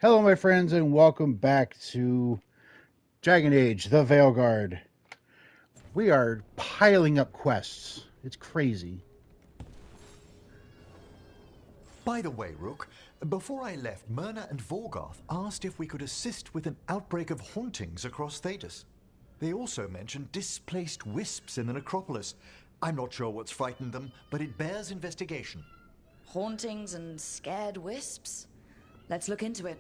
Hello, my friends, and welcome back to Dragon Age, the Veilguard. We are piling up quests. It's crazy. By the way, Rook, before I left, Myrna and Vorgoth asked if we could assist with an outbreak of hauntings across Thedas. They also mentioned displaced wisps in the necropolis. I'm not sure what's frightened them, but it bears investigation. Hauntings and scared wisps? Let's look into it.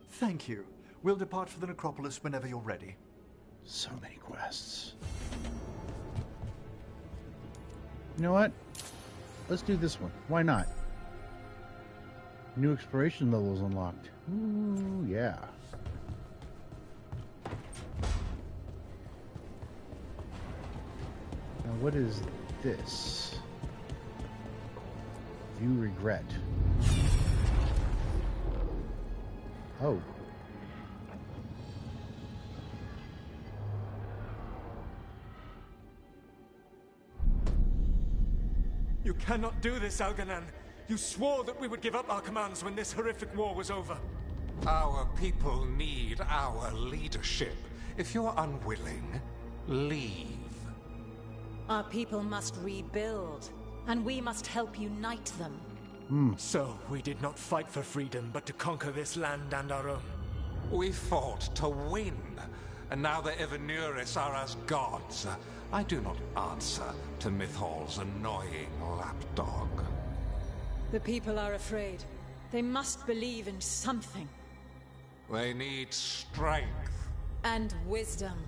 Thank you. We'll depart for the necropolis whenever you're ready. So many quests. You know what? Let's do this one. Why not? New exploration levels unlocked. Ooh, yeah. Now, what is this? View regret. Oh. You cannot do this, Algernon. You swore that we would give up our commands when this horrific war was over. Our people need our leadership. If you're unwilling, leave. Our people must rebuild, and we must help unite them. So, we did not fight for freedom, but to conquer this land and our own. We fought to win, and now the Evanuris are as gods. I do not answer to Mythal's annoying lapdog. The people are afraid. They must believe in something. They need strength. And wisdom.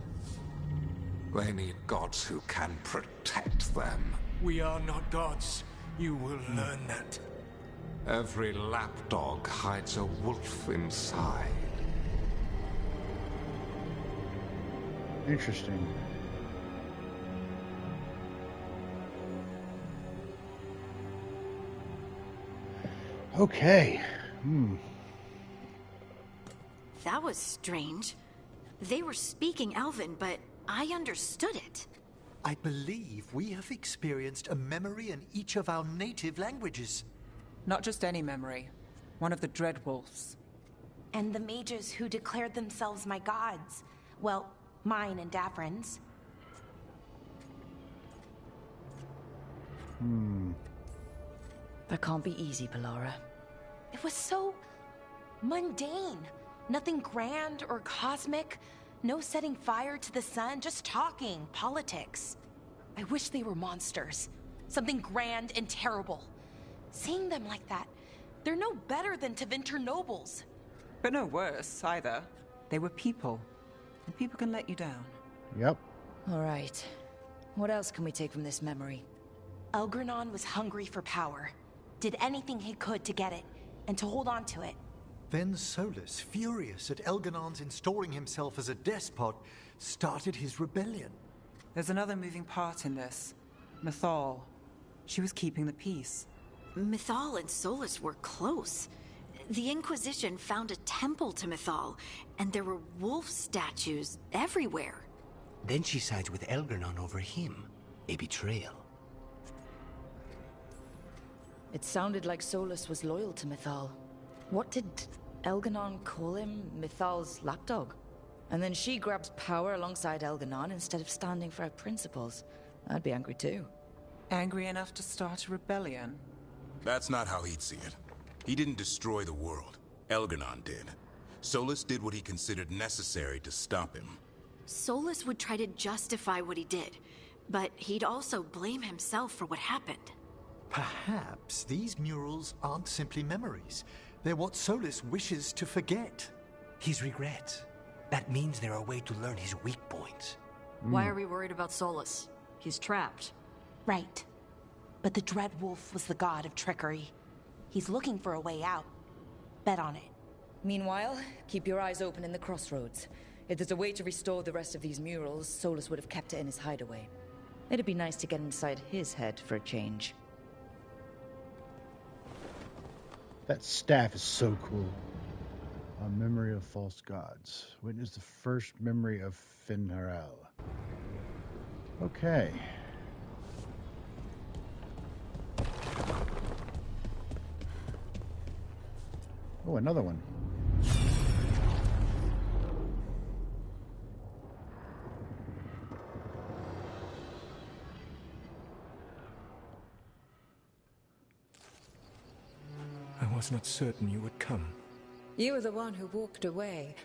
They need gods who can protect them. We are not gods. You will learn that. Every lapdog hides a wolf inside. Interesting. Okay. That was strange. They were speaking Elven, but I understood it. I believe we have experienced a memory in each of our native languages. Not just any memory. One of the Dreadwolves. And the mages who declared themselves my gods. Well, mine and Davrin's. That can't be easy, Polara. It was so mundane. Nothing grand or cosmic. No setting fire to the sun, just talking politics. I wish they were monsters. Something grand and terrible. Seeing them like that, they're no better than Tevinter nobles. But no worse, either. They were people. And people can let you down. Yep. All right. What else can we take from this memory? Elgernon was hungry for power. Did anything he could to get it, and to hold on to it. Then Solus, furious at Elganon's installing himself as a despot, started his rebellion. There's another moving part in this. Mythal. She was keeping the peace. Mythal and Solus were close. The Inquisition found a temple to Mythal, and there were wolf statues everywhere. Then she sides with Elgernon over him. A betrayal. It sounded like Solus was loyal to Mythal. What did Elgernon call him? Mythal's lapdog? And then she grabs power alongside Elgernon instead of standing for her principles. I'd be angry too. Angry enough to start a rebellion? That's not how he'd see it. He didn't destroy the world. Elgernon did. Solus did what he considered necessary to stop him. Solus would try to justify what he did, but he'd also blame himself for what happened. Perhaps these murals aren't simply memories. They're what Solus wishes to forget. His regrets. That means they're a way to learn his weak points. Why are we worried about Solus? He's trapped. Right. But the Dreadwolf was the god of trickery. He's looking for a way out. Bet on it. Meanwhile, keep your eyes open in the crossroads. If there's a way to restore the rest of these murals, Solus would have kept it in his hideaway. It'd be nice to get inside his head for a change. That staff is so cool. A memory of false gods. Witness the first memory of Finharel. Okay. Oh, another one. was not certain you would come. You were the one who walked away.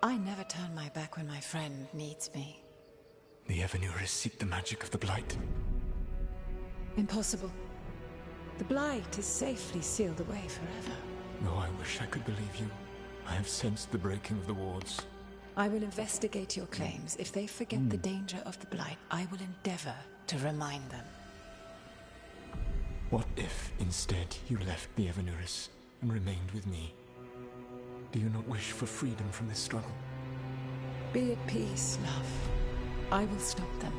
I never turn my back when my friend needs me. The Evanurus seek the magic of the Blight. Impossible. The Blight is safely sealed away forever. Though I wish I could believe you. I have sensed the breaking of the wards. I will investigate your claims. If they forget the danger of the Blight, I will endeavor to remind them. What if, instead, you left the Evanurus and remained with me? Do you not wish for freedom from this struggle? Be at peace, love. I will stop them.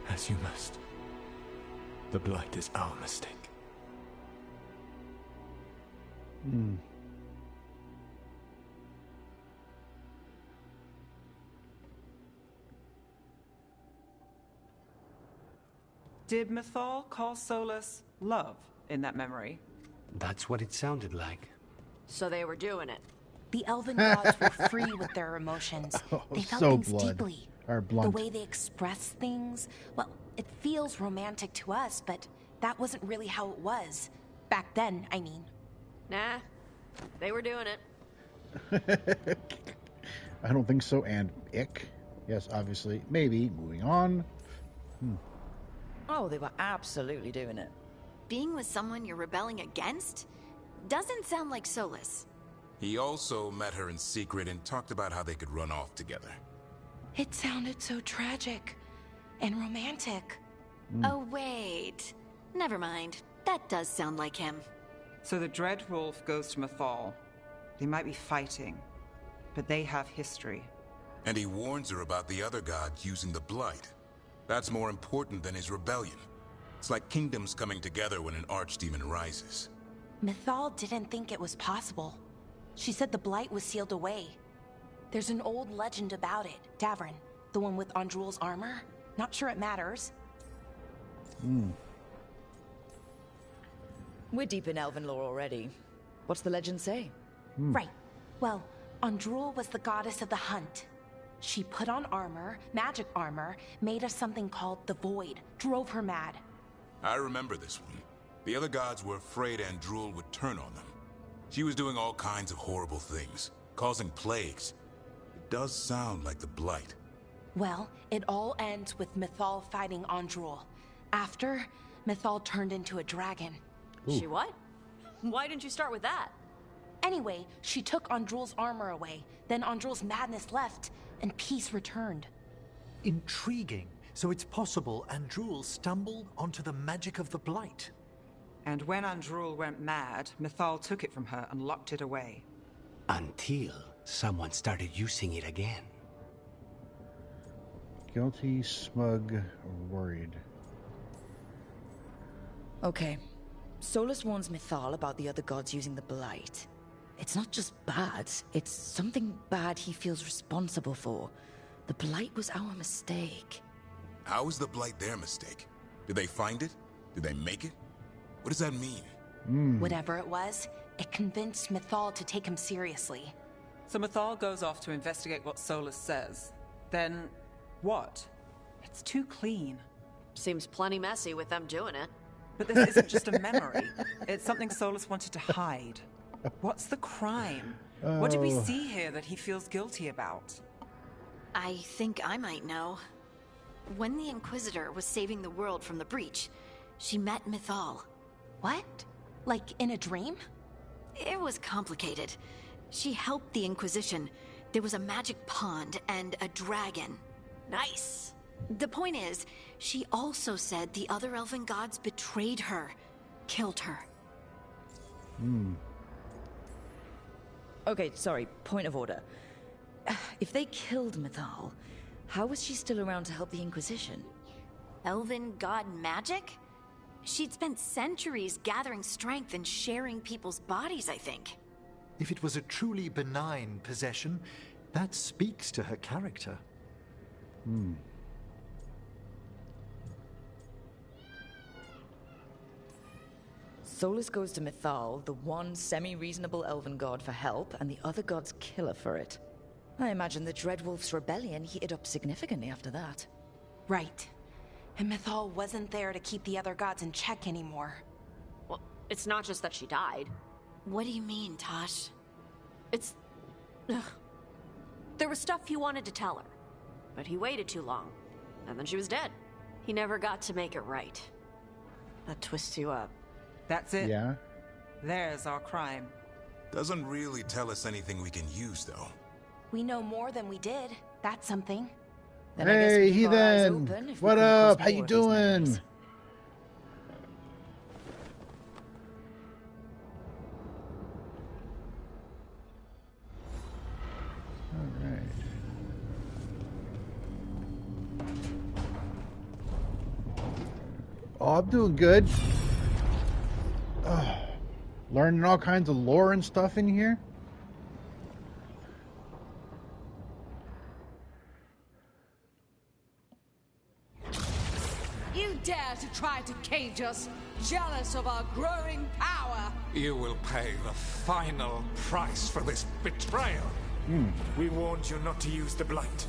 As you must. The Blight is our mistake. Did Mythal call Solus love in that memory? That's what it sounded like. So they were doing it. The elven gods were free with their emotions. They felt so things deeply. Or The blunt. way they express things, well, it feels romantic to us, but that wasn't really how it was. Back then, I mean. Nah, they were doing it. I don't think so. And ick. Yes, obviously. Maybe. Moving on. Oh, they were absolutely doing it. Being with someone you're rebelling against? Doesn't sound like Solus. He also met her in secret and talked about how they could run off together. It sounded so tragic and romantic. Oh, wait. Never mind. That does sound like him. So the Dread Wolf goes to Mythal. They might be fighting, but they have history. And he warns her about the other gods using the Blight. That's more important than his rebellion. It's like kingdoms coming together when an archdemon rises. Mythal didn't think it was possible. She said the Blight was sealed away. There's an old legend about it. Davrin, the one with Andrul's armor. Not sure it matters. We're deep in elven lore already. What's the legend say? Right. Well, Andrul was the goddess of the hunt. She put on armor, magic armor, made of something called the Void. Drove her mad. I remember this one. The other gods were afraid Andrul would turn on them. She was doing all kinds of horrible things, causing plagues. It does sound like the Blight. Well, it all ends with Mythal fighting Andrul. After, Mythal turned into a dragon. She what? Why didn't you start with that? Anyway, she took Andrul's armor away. Then Andrul's madness left, and peace returned. Intriguing. So it's possible Andrul stumbled onto the magic of the Blight. And when Andrul went mad, Mythal took it from her and locked it away. Until someone started using it again. Guilty, smug, or worried. Okay. Solus warns Mythal about the other gods using the Blight. It's not just bad, it's something bad he feels responsible for. The Blight was our mistake. How is the Blight their mistake? Did they find it? Did they make it? What does that mean? Whatever it was, it convinced Mythal to take him seriously. So Mythal goes off to investigate what Solus says. Then, what? It's too clean. Seems plenty messy with them doing it. But this isn't just a memory. It's something Solus wanted to hide. What's the crime? What did we see here that he feels guilty about? I think I might know. When the Inquisitor was saving the world from the breach, she met Mythal. What? Like in a dream? It was complicated. She helped the Inquisition. There was a magic pond and a dragon. Nice. The point is, she also said the other elven gods betrayed her, killed her. Okay, sorry, point of order. If they killed Mythal, how was she still around to help the Inquisition? Elven god magic? She'd spent centuries gathering strength and sharing people's bodies, I think. If it was a truly benign possession, that speaks to her character. Solus goes to Mythal, the one semi-reasonable elven god, for help, and the other gods kill her for it. I imagine the Dreadwolf's rebellion heated up significantly after that. Right. And Mythal wasn't there to keep the other gods in check anymore. Well, It's not just that she died. What do you mean, Tosh? It's... Ugh. There was stuff he wanted to tell her, but he waited too long, and then she was dead. He never got to make it right. That twists you up. That's it. Yeah. There's our crime. Doesn't really tell us anything we can use, though. We know more than we did. That's something. Then I guess we Hey, keep our eyes heathen! open if we What come up? across How you more of these memories. doing? All right. Oh, I'm doing good. Learning all kinds of lore and stuff in here. You dare to try to cage us, jealous of our growing power. You will pay the final price for this betrayal. We warned you not to use the Blight.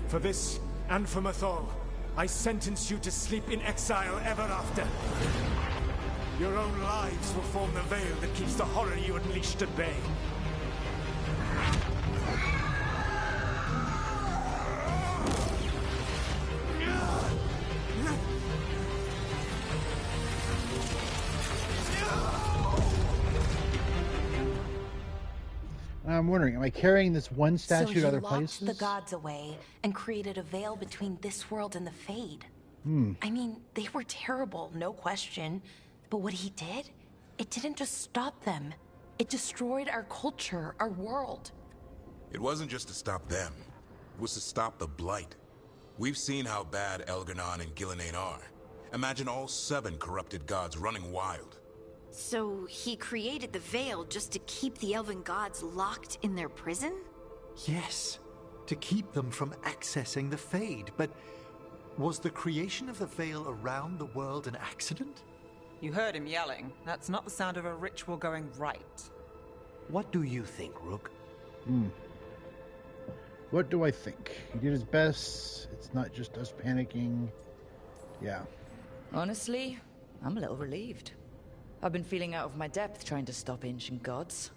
For this, and for Mythal, I sentence you to sleep in exile ever after. Your own lives will form the veil that keeps the horror you unleashed at bay. I'm wondering, am I carrying this one So statue he to other locked places? the gods away and created a veil between this world and the Fade. I mean, they were terrible, no question. But what he did, it didn't just stop them. It destroyed our culture, our world. It wasn't just to stop them. It was to stop the Blight. We've seen how bad Elganon and Gillenane are. Imagine all 7 corrupted gods running wild. So he created the Veil just to keep the elven gods locked in their prison? Yes, to keep them from accessing the Fade. But was the creation of the Veil around the world an accident? You heard him yelling. That's not the sound of a ritual going right. What do you think, Rook? What do I think? He did his best. It's not just us panicking. Yeah. Honestly, I'm a little relieved. I've been feeling out of my depth trying to stop ancient gods.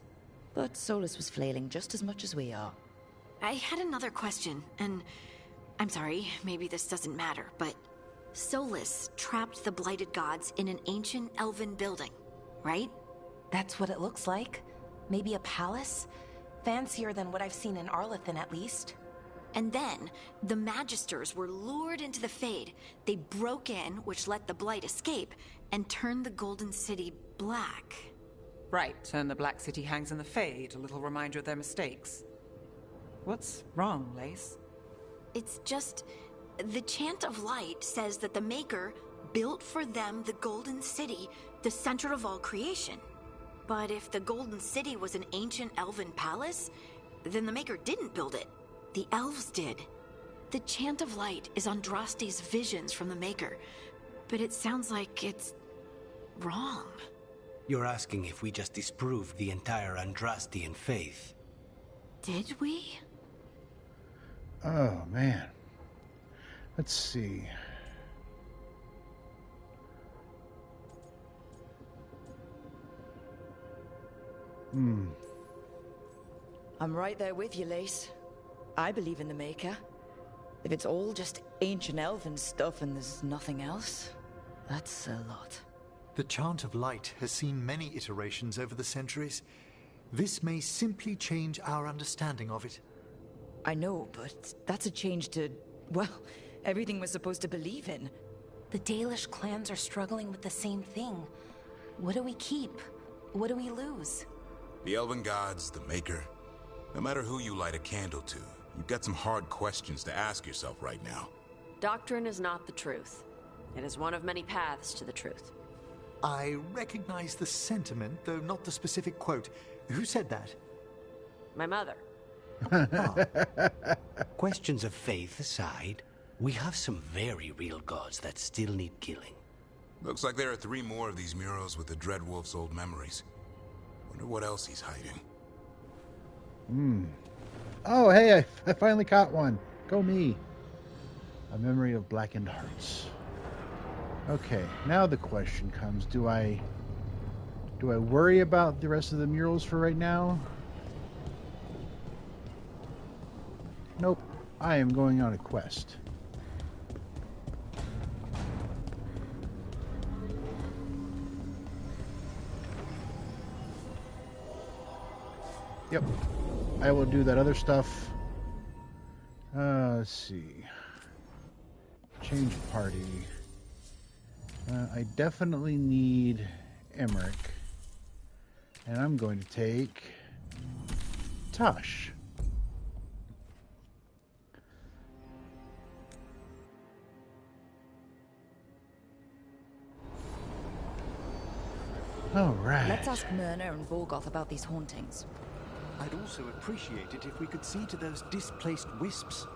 But Solus was flailing just as much as we are. I had another question, and I'm sorry, maybe this doesn't matter, but Solus trapped the blighted gods in an ancient elven building, right? That's what it looks like. Maybe a palace? Fancier than what I've seen in Arlethan, at least. And then, the Magisters were lured into the Fade. They broke in, which let the Blight escape, and turned the Golden City black. Right, and the Black City hangs in the Fade, a little reminder of their mistakes. What's wrong, Lace? It's just... the Chant of Light says that the Maker built for them the Golden City, the center of all creation. But if the Golden City was an ancient elven palace, then the Maker didn't build it. The elves did. The Chant of Light is Andraste's visions from the Maker, but it sounds like it's wrong. You're asking if we just disproved the entire Andrastian faith. Did we? Oh, man. Let's see. I'm right there with you, Lace. I believe in the Maker. If it's all just ancient elven stuff and there's nothing else, that's a lot. The Chant of Light has seen many iterations over the centuries. This may simply change our understanding of it. I know, but that's a change to, well, everything we're supposed to believe in. The Dalish clans are struggling with the same thing. What do we keep? What do we lose? The Elven Gods, the Maker. No matter who you light a candle to, you've got some hard questions to ask yourself right now. Doctrine is not the truth. It is one of many paths to the truth. I recognize the sentiment, though not the specific quote. Who said that? My mother. Questions of faith aside, we have some very real gods that still need killing. Looks like there are 3 more of these murals with the Dreadwolf's old memories. Wonder what else he's hiding. Oh, hey, I finally caught one. Go me. A memory of blackened hearts. Okay, now the question comes, do I Do I worry about the rest of the murals for right now? Nope. I am going on a quest. Yep. I will do that other stuff. Let's see. Change party. I definitely need Emmerich. And I'm going to take Tosh. All right. Let's ask Myrna and Vorgoth about these hauntings. I'd also appreciate it if we could see to those displaced wisps.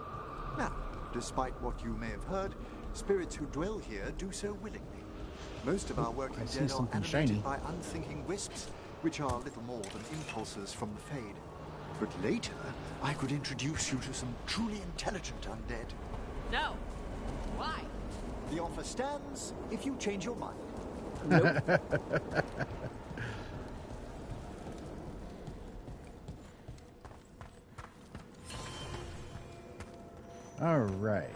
Now, despite what you may have heard, spirits who dwell here do so willingly. Most of our working dead are animated shiny. by unthinking wisps, which are little more than impulses from the Fade. But later, I could introduce you to some truly intelligent undead. No. Why? The offer stands if you change your mind. Nope. All right.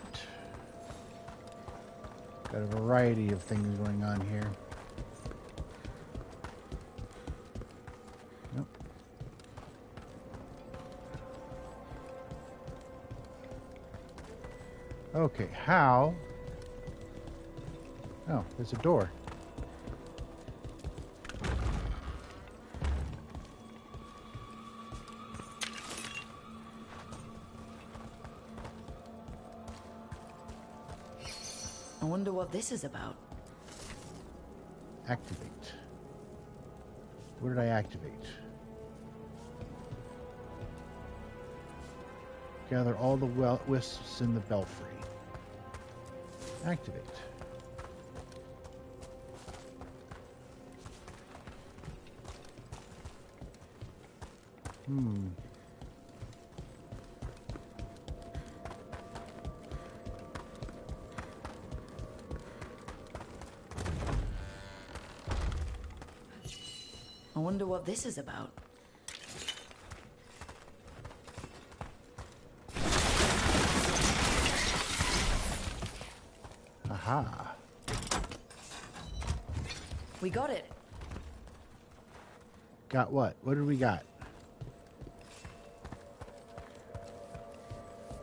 Got a variety of things going on here. Nope. Okay, how? Oh, there's a door. I wonder what this is about. Activate. What did I activate? Gather all the wisps in the belfry. Activate. I wonder what this is about. Aha. We got it. Got what? What did we got?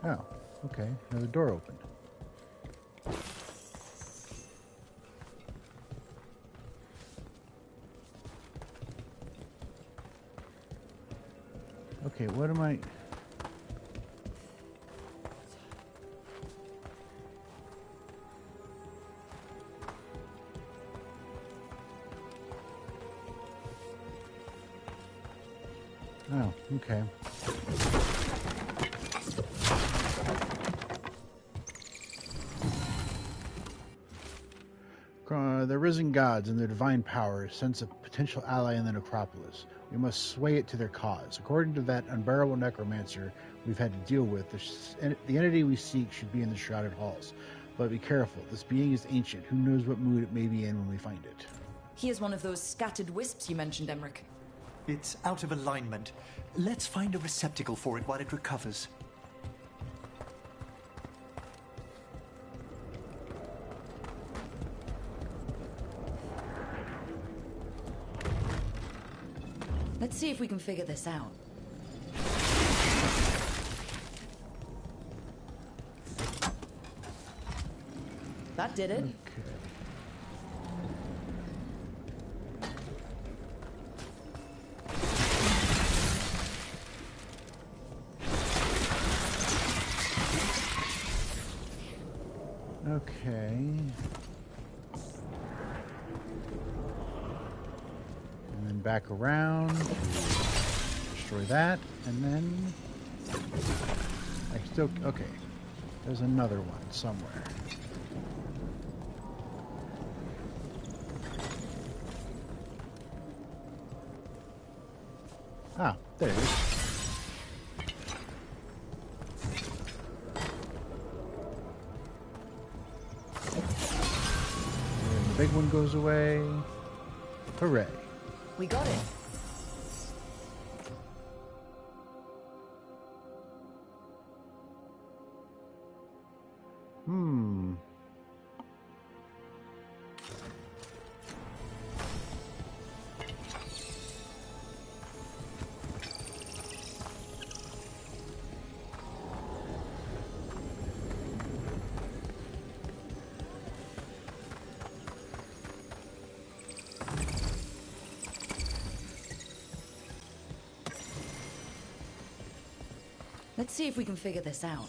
Oh, okay. Another door opened. Okay, what am I... Oh, okay. The risen gods and their divine power sense a potential ally in the necropolis. We must sway it to their cause. According to that unbearable necromancer we've had to deal with, the entity we seek should be in the shrouded halls. But be careful, this being is ancient. Who knows what mood it may be in when we find it. He is one of those scattered wisps you mentioned, Emmerich. It's out of alignment. Let's find a receptacle for it while it recovers. Let's see if we can figure this out. That did it. Okay. Okay. And then back around. Destroy that. And then... I still... Okay. There's another one somewhere. Ah, there it is. And the big one goes away. Hooray. We got it. Let's see if we can figure this out.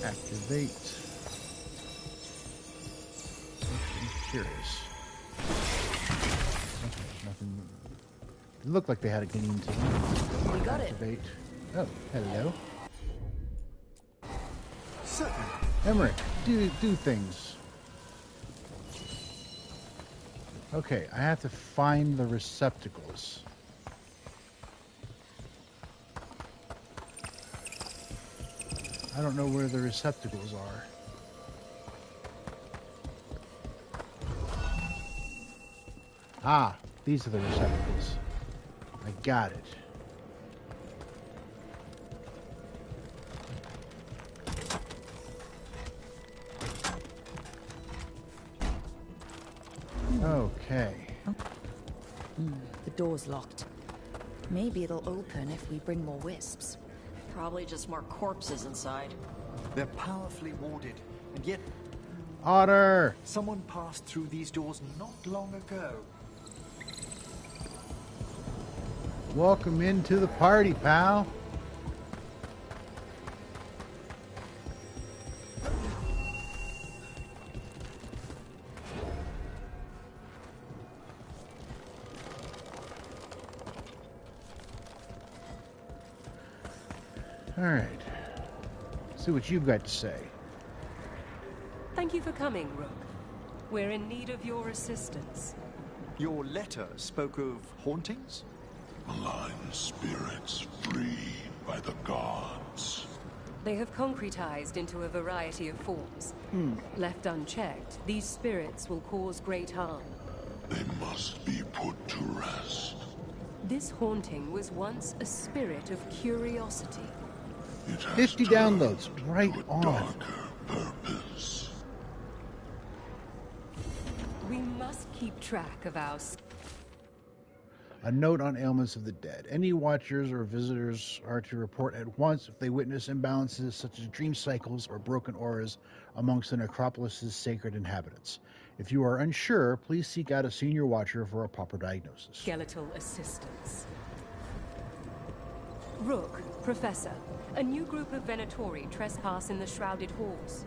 Activate. I'm curious. Okay, nothing. It looked like they had a game to We got activate. Oh, hello. Certainly. Emmerich, do things. Okay, I have to find the receptacles. I don't know where the receptacles are. Ah, these are the receptacles. I got it. Okay. The door's locked. Maybe it'll open if we bring more wisps. Probably just more corpses inside. They're powerfully warded, and yet Otter! someone passed through these doors not long ago. Welcome into the party, pal. All right. See what you've got to say. Thank you for coming, Rook. We're in need of your assistance. Your letter spoke of hauntings? Malign spirits free by the gods. They have concretized into a variety of forms. Left unchecked, these spirits will cause great harm. They must be put to rest. This haunting was once a spirit of curiosity. 50 downloads, right on. Darker purpose. We must keep track of our... A note on ailments of the dead. Any watchers or visitors are to report at once if they witness imbalances such as dream cycles or broken auras amongst the necropolis's sacred inhabitants. If you are unsure, please seek out a senior watcher for a proper diagnosis. Skeletal assistance. Rook, Professor, a new group of Venatori trespass in the Shrouded Halls.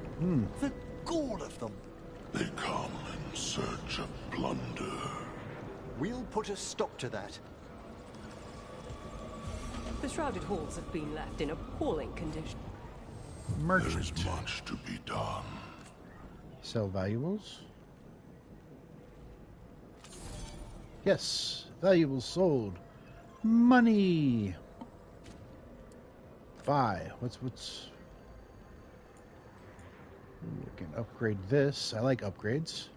The gall of them! They come in search of plunder. We'll put a stop to that. The Shrouded Halls have been left in appalling condition. Merchant. There is much to be done. Sell valuables. Yes, valuables sold. Money. Buy. What's? Ooh, we can upgrade this. I like upgrades.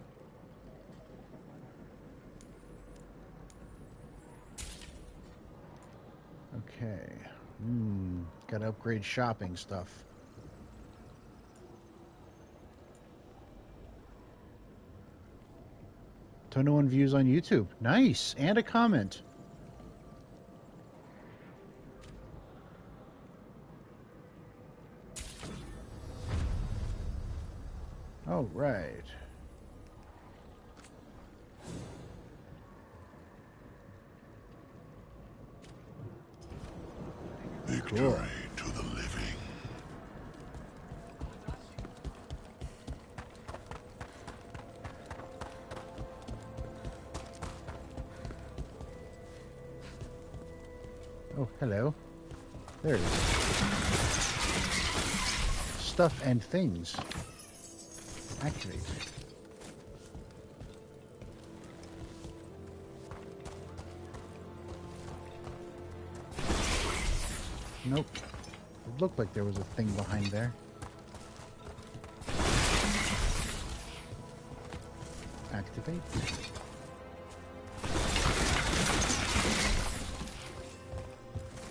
Okay. Gotta upgrade shopping stuff. Ton of 1 views on YouTube. Nice. And a comment. All right. Victory Cool. to the living. Oh, hello. There it is. Stuff and things. Activate. Nope. It looked like there was a thing behind there. Activate.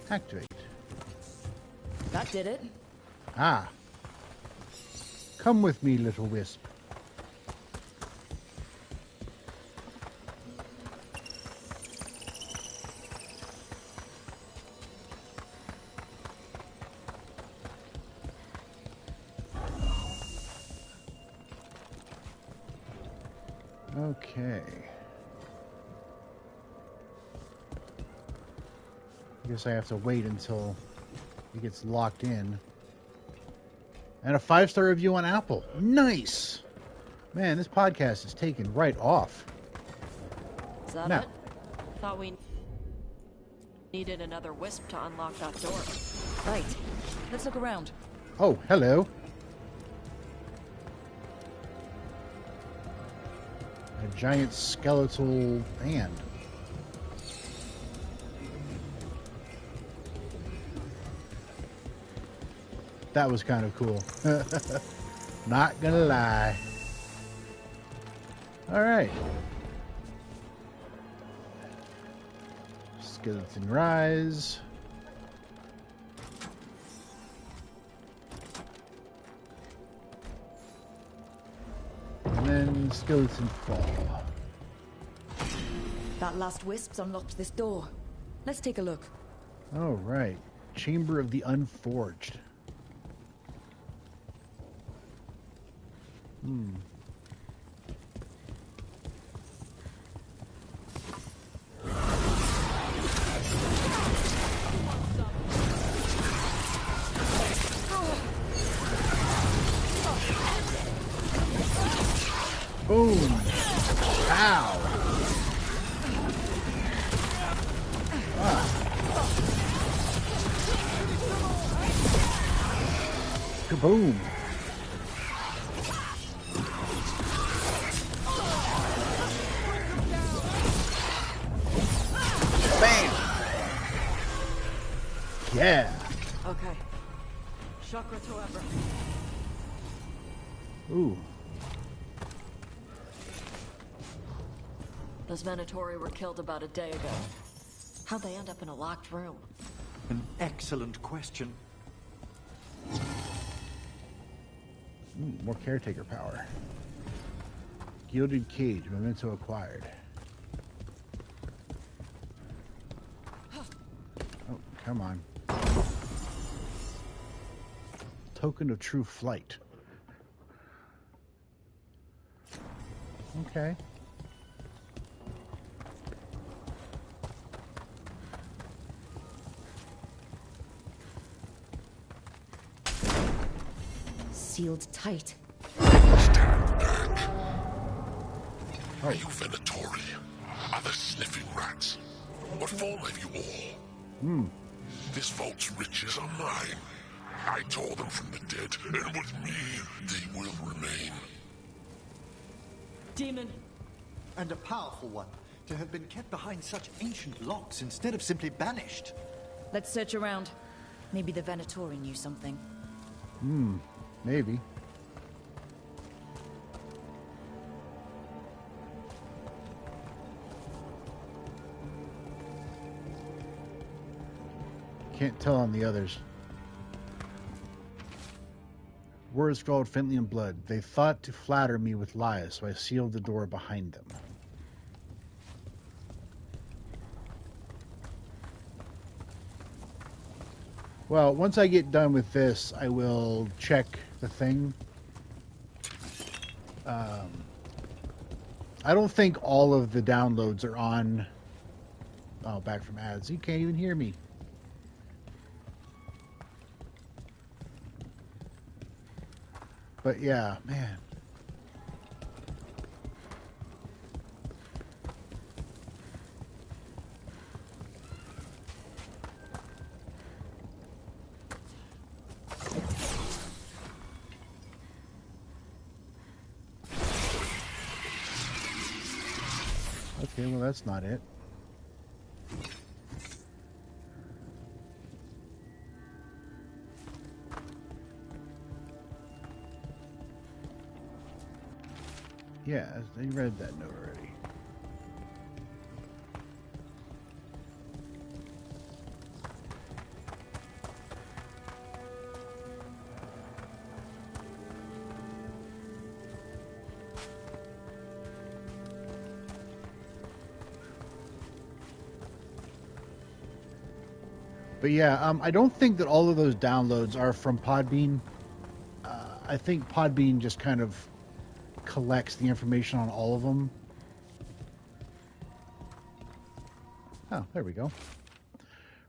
Activate. That did it. Ah. Come with me, little wisp. Okay. I guess I have to wait until it gets locked in. And a 5-star review on Apple. Nice! Man, this podcast is taking right off. Is that it? Thought we needed another wisp to unlock that door. Right. Let's look around. Oh, hello. A giant skeletal hand. That was kind of cool. Not gonna lie. Alright. Skeleton rise. And then skeleton fall. That last wisp's unlocked this door. Let's take a look. Oh, right. Chamber of the Unforged. Boom! Ow! Kaboom! Bam! Yeah! Okay. Chakra to Ebra. Ooh. Those Venatori were killed about a day ago. How'd they end up in a locked room? An excellent question. More caretaker power. Gilded cage, memento acquired. Oh, come on. Token of true flight. Okay. Sealed tight. Stand back. Are you Venatori? Other sniffing rats? What form have you all? This vault's riches are mine. I tore them from the dead, and with me, they will remain. Demon! And a powerful one, to have been kept behind such ancient locks instead of simply banished. Let's search around. Maybe the Venatori knew something. Maybe. Can't tell on the others. Words scrawled faintly in blood. They thought to flatter me with lies, so I sealed the door behind them. Well, once I get done with this, I will check the thing. I don't think all of the downloads are on... Oh, back from ads. You can't even hear me. But yeah, man. Okay, well that's not it. Yeah, I read that note already. But yeah, I don't think that all of those downloads are from Podbean. I think Podbean just kind of collects the information on all of them. Oh, there we go.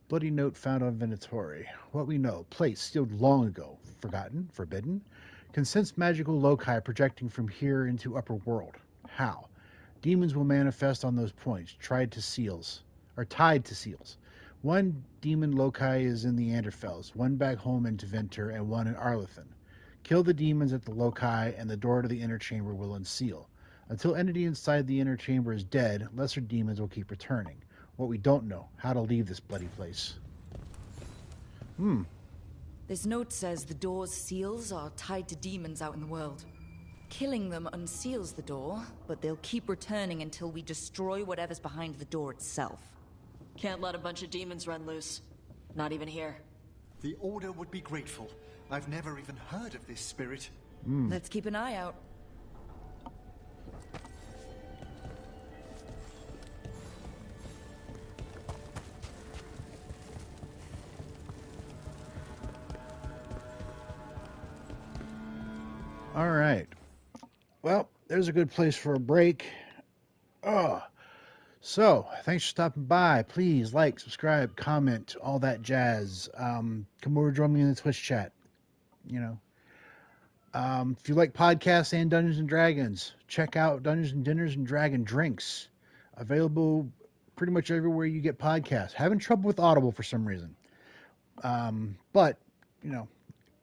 Bloody note found on Venatori. What we know. Place sealed long ago. Forgotten. Forbidden. Can sense magical loci projecting from here into upper world. How? Demons will manifest on those points. Tied to seals. One demon loci is in the Anderfels, one back home in Deventer, and one in Arlethan. Kill the demons at the loci, and the door to the inner chamber will unseal. Until entity inside the inner chamber is dead, lesser demons will keep returning. What we don't know, how to leave this bloody place. This note says the door's seals are tied to demons out in the world. Killing them unseals the door, but they'll keep returning until we destroy whatever's behind the door itself. Can't let a bunch of demons run loose. Not even here. The Order would be grateful. I've never even heard of this spirit. Let's keep an eye out. All right. Well, there's a good place for a break. So, thanks for stopping by. Please like, subscribe, comment, all that jazz. Come over, join me in the Twitch chat. You know, if you like podcasts and Dungeons and Dragons, check out Dungeons and Dinners and Dragon Drinks. Available pretty much everywhere you get podcasts. Having trouble with Audible for some reason. But, you know,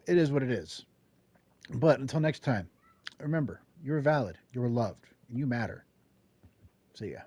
it is what it is. But until next time, remember, you're valid, you're loved, and you matter. See ya.